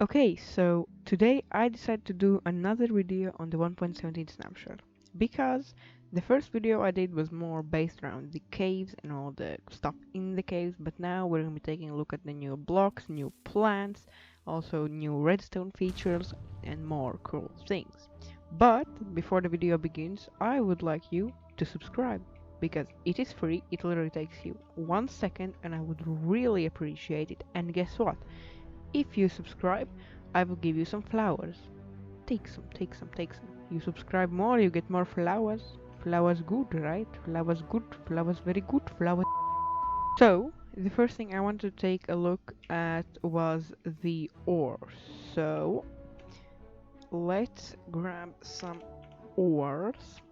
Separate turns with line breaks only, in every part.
Okay, so today I decided to do another video on the 1.17 snapshot because the first video I did was more based around the caves and all the stuff in the caves, but now we're going to be taking a look at the new blocks, new plants, also new redstone features and more cool things. But before the video begins, I would like you to subscribe because it is free. It literally takes you 1 second and I would really appreciate it. And guess what? If you subscribe, I will give you some flowers. Take some, take some, take some. You subscribe more, you get more flowers. Flowers good, right? Flowers good, flowers very good, flowers. So, the first thing I wanted to take a look at was the ore. So, let's grab some ores.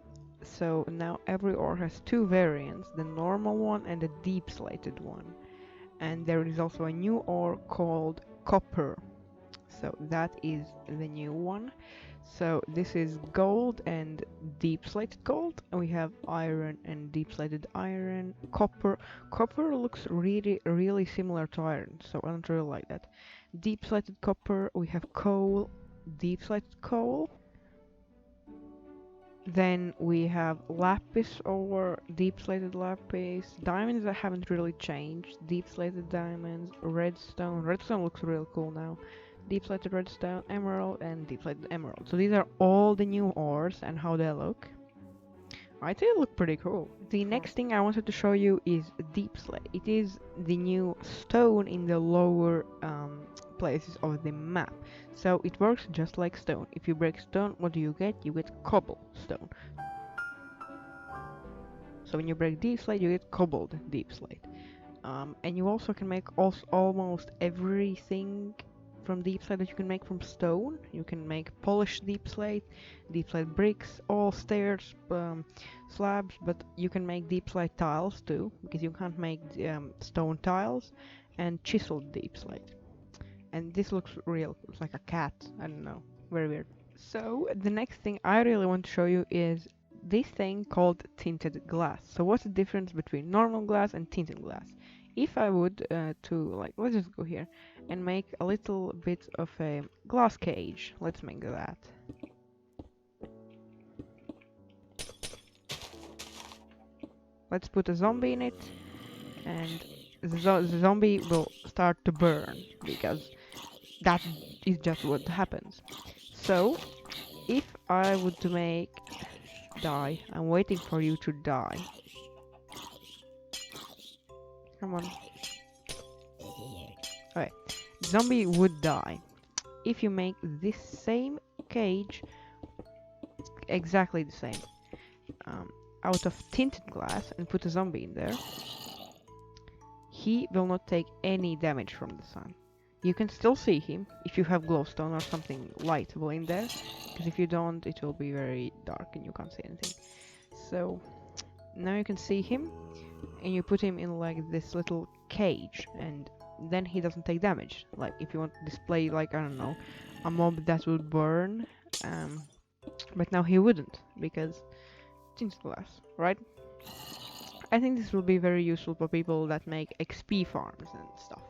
So now every ore has two variants, the normal one and the deep slated one. And there is also a new ore called copper. So that is the new one. So this is gold and deep slated gold. And we have iron and deep slated iron. Copper looks really similar to iron, so I don't really like that. Deep slated copper. We have coal, deep slated coal. Then we have lapis or deep slated lapis. Diamonds that haven't really changed. Deep slated diamonds, redstone. Redstone looks real cool now. Deep slated redstone, emerald, and deep slated emerald. So these are all the new ores and how they look. I think they look pretty cool. The next thing I wanted to show you is deep slate. It is the new stone in the lower places of the map. So it works just like stone. If you break stone, what do you get? You get cobblestone. So when you break deep slate, you get cobbled deep slate. And you also can make almost everything from deep slate that you can make from stone. You can make polished deep slate bricks, all stairs, slabs, but you can make deep slate tiles too, because you can't make stone tiles, and chiseled deep slate. And this looks real, it's like a cat, I don't know, very weird. So the next thing I really want to show you is this thing called tinted glass. So what's the difference between normal glass and tinted glass? If I would let's just go here and make a little bit of a glass cage. Let's make that. Let's put a zombie in it, and the zombie will start to burn because that is just what happens. So if I would to make die, I'm waiting for you to die. Come on. Okay, zombie would die if you make this same cage exactly the same out of tinted glass and put a zombie in there. He will not take any damage from the sun. You can still see him if you have glowstone or something lightable in there, because if you don't, it will be very dark and you can't see anything. So now you can see him, and you put him in like this little cage, and then he doesn't take damage. Like if you want to display, like, I don't know, a mob that would burn, but now he wouldn't because tinted glass, right? I think this will be very useful for people that make XP farms and stuff.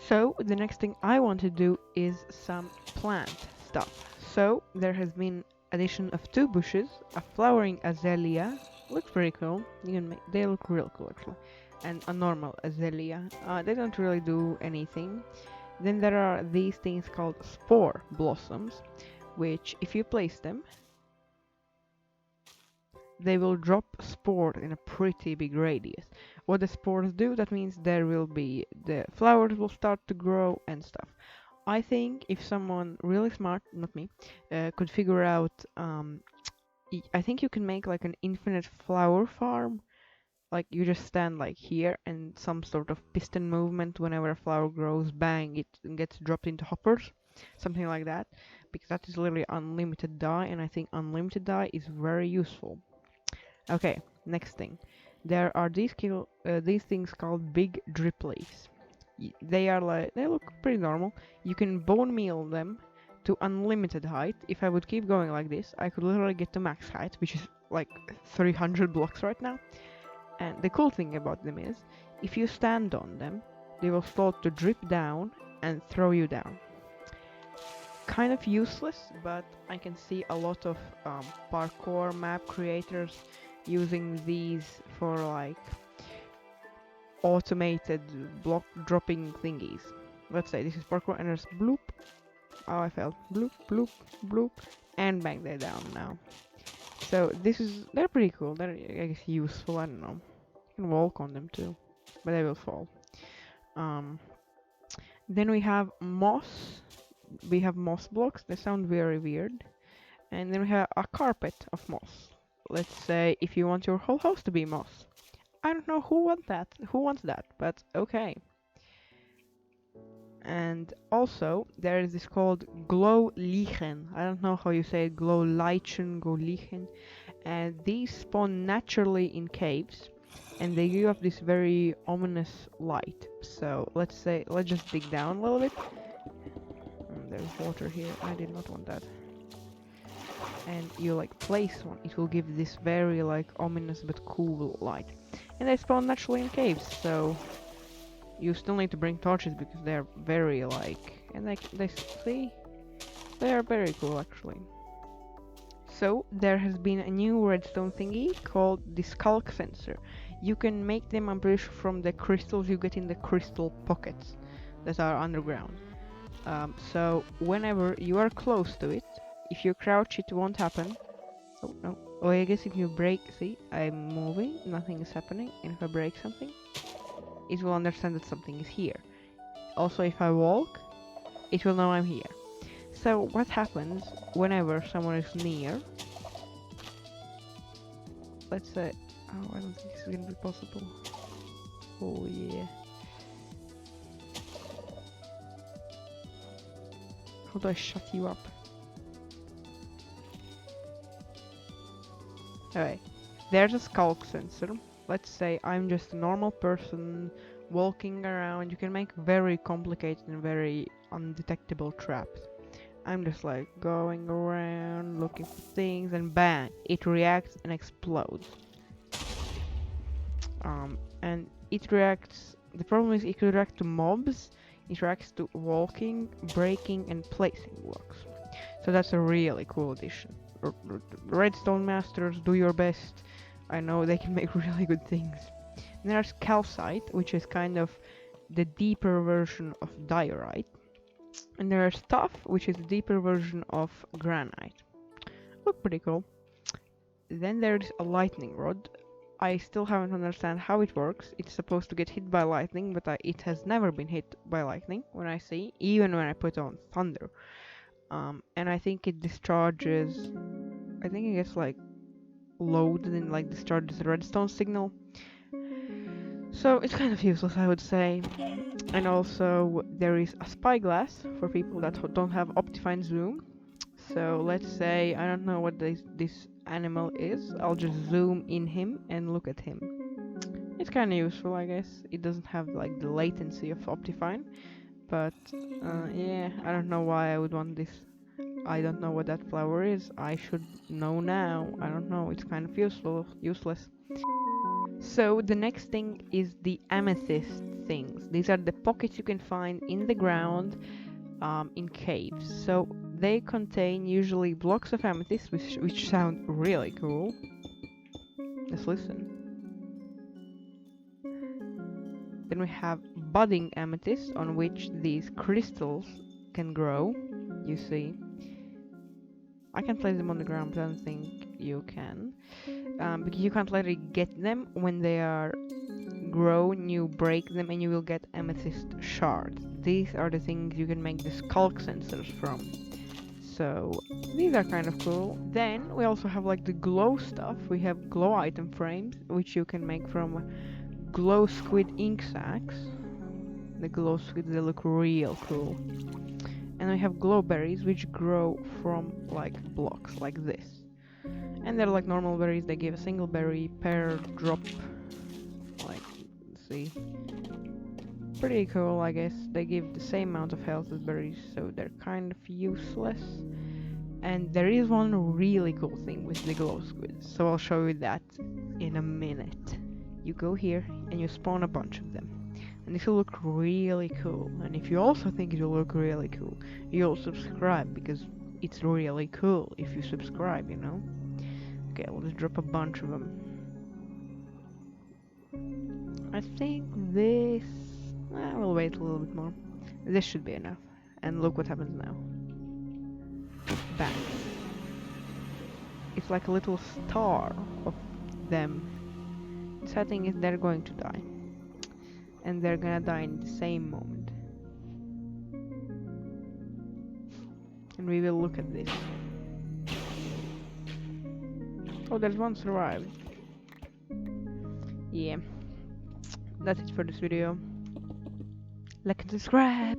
So the next thing I want to do is some plant stuff. So there has been addition of two bushes, a flowering azalea, looks pretty cool. They look real cool actually, and a normal azalea. They don't really do anything. Then there are these things called spore blossoms, which if you place them, they will drop spores in a pretty big radius. What the spores do, that means the flowers will start to grow and stuff. I think if someone really smart, not me, could figure out, I think you can make like an infinite flower farm. Like you just stand like here and some sort of piston movement whenever a flower grows, bang, it gets dropped into hoppers. Something like that. Because that is literally unlimited dye, and I think unlimited dye is very useful. Okay, next thing. There are these things called big drip leaves. They look pretty normal. You can bone meal them to unlimited height. If I would keep going like this, I could literally get to max height, which is like 300 blocks right now. And the cool thing about them is, if you stand on them, they will start to drip down and throw you down. kind of useless, but I can see a lot of parkour map creators using these for like automated block dropping thingies. Let's say this is parkour and there's bloop. Oh, I fell. Bloop, bloop, bloop, and bang, they're down now. So they're pretty cool. They're, I guess, useful. I don't know. You can walk on them too, but they will fall. Then we have moss. We have moss blocks. They sound very weird. And then we have a carpet of moss. Let's say if you want your whole house to be moss. I don't know who wants that, but okay. And also there is this called glow lichen. I don't know how you say it, glow lichen, glow lichen. And these spawn naturally in caves, and they give off this very ominous light. So let's just dig down a little bit. There's water here. I did not want that. And you like place one, it will give this very like ominous but cool light. And they spawn naturally in caves, so you still need to bring torches because they're very like, and they see, they are very cool actually. So there has been a new redstone thingy called the skulk sensor. You can make them, I'm pretty sure, from the crystals you get in the crystal pockets that are underground. So whenever you are close to it, if you crouch, it won't happen. Oh no. Oh, I guess if you break, see, I'm moving, nothing is happening, and if I break something, it will understand that something is here. Also, if I walk, it will know I'm here. So what happens whenever someone is near? Let's say, oh, I don't think this is gonna be possible. Oh yeah. How do I shut you up? Alright, there's a skulk sensor. Let's say I'm just a normal person walking around. You can make very complicated and very undetectable traps. I'm just like going around looking for things, and bang, it reacts and explodes. And it reacts, the problem is it reacts to mobs, it reacts to walking, breaking and placing blocks. So that's a really cool addition. Redstone masters, do your best. I know they can make really good things. And there's calcite, which is kind of the deeper version of diorite. And there's tuff, which is the deeper version of granite. Look pretty cool. Then there's a lightning rod. I still haven't understand how it works. It's supposed to get hit by lightning, but it has never been hit by lightning when I see, even when I put on thunder. And I think it discharges, I think it gets like loaded and like discharges the redstone signal. So it's kind of useless, I would say. And also there is a spyglass for people that don't have Optifine zoom. So let's say I don't know what this animal is. I'll just zoom in him and look at him. It's kind of useful, I guess. It doesn't have like the latency of Optifine, but yeah, I don't know why I would want this. I don't know what that flower is. I should know now. I don't know. It's kind of useless. So the next thing is the amethyst things. These are the pockets you can find in the ground, in caves. So they contain usually blocks of amethyst, which sound really cool. Let's listen. Then we have budding amethyst, on which these crystals can grow. You see, I can place them on the ground, but I don't think you can, because you can't literally get them when they are grown. You break them and you will get amethyst shards. These are the things you can make the skulk sensors from. So these are kind of cool. Then we also have like the glow stuff. We have glow item frames, which you can make from glow squid ink sacs. The glow squids, they look real cool. And we have glow berries, which grow from like blocks like this. And they're like normal berries. They give a single berry per drop. Like, see, pretty cool, I guess. They give the same amount of health as berries, so they're kind of useless. And there is one really cool thing with the glow squids, so I'll show you that in a minute. You go here and you spawn a bunch of them. and this will look really cool. And if you also think it will look really cool, you'll subscribe, because it's really cool if you subscribe, you know? Okay, let's drop a bunch of them. I think this... we'll wait a little bit more. This should be enough. And look what happens now. Bang. It's like a little star of them. The sad thing is they're going to die. And they're gonna die in the same moment. And we will look at this. Oh, there's one survived. Yeah. That's it for this video. Like and subscribe!